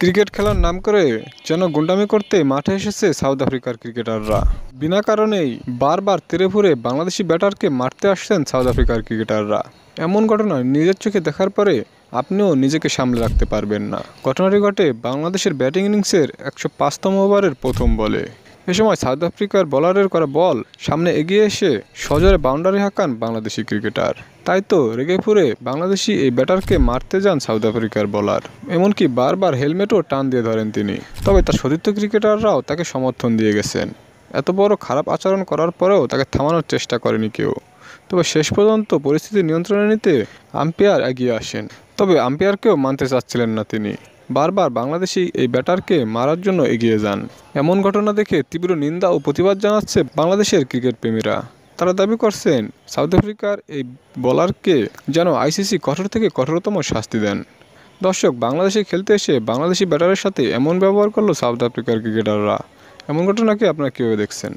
Cricket খেলার নাম করে যেন গুন্ডামি করতে মাঠে এসেছে সাউথ আফ্রিকার ক্রিকেটাররা। বিনা কারণেই বারবার তেড়ে ফুঁড়ে বাংলাদেশি ব্যাটারকে মারতে আসছেন সাউথ আফ্রিকার ক্রিকেটাররা। এমন ঘটনা নিজের চোখে দেখার পরে আপনিও নিজেকে সামলে রাখতে পারবেন না। ঘটনাটি ঘটে বাংলাদেশের ব্যাটিং ইনিংসের ১০৫তম ওভারের প্রথম বলে। এ সময় সাউথ আফ্রিকার বোলারের করা বল সামনে এগিয়ে এসে সজোরে বাউন্ডারি হাঁকান বাংলাদেশি ক্রিকেটার। তাই তো রেগে ফুঁড়ে বাংলাদেশি এই ব্যাটারকে মারতে যান সাউথ আফ্রিকার বোলার। এমনকি বারবার হেলমেটও টান দিয়ে ধরেন তিনি। তবে তার সতীর্থ ক্রিকেটাররাও তাকে সমর্থন দিয়ে গেছেন। এত বড় খারাপ আচরণ করার পরেও তাকে থামানোর চেষ্টা করেনি কেউ। তবে শেষ পর্যন্ত পরিস্থিতি নিয়ন্ত্রণে নিতে আম্পায়ার এগিয়ে আসেন। তবে আম্পায়ারকেও মানতে চাচ্ছিলেন না তিনি। বারবার বাংলাদেশি এই ব্যাটারকে মারার জন্য এগিয়ে যান। এমন ঘটনা দেখে তীব্র নিন্দা ও প্রতিবাদ জানাচ্ছে বাংলাদেশের ক্রিকেট প্রেমীরা। তারা দাবি করছেন সাউথ আফ্রিকার এই বোলারকে যেন আইসিসি কঠোর থেকে কঠোরতম শাস্তি দেন। দর্শক, বাংলাদেশে খেলতে এসে বাংলাদেশি ব্যাটারের সাথে এমন ব্যবহার করলো সাউথ আফ্রিকার ক্রিকেটাররা। এমন ঘটনাকে আপনারা কীভাবে দেখছেন?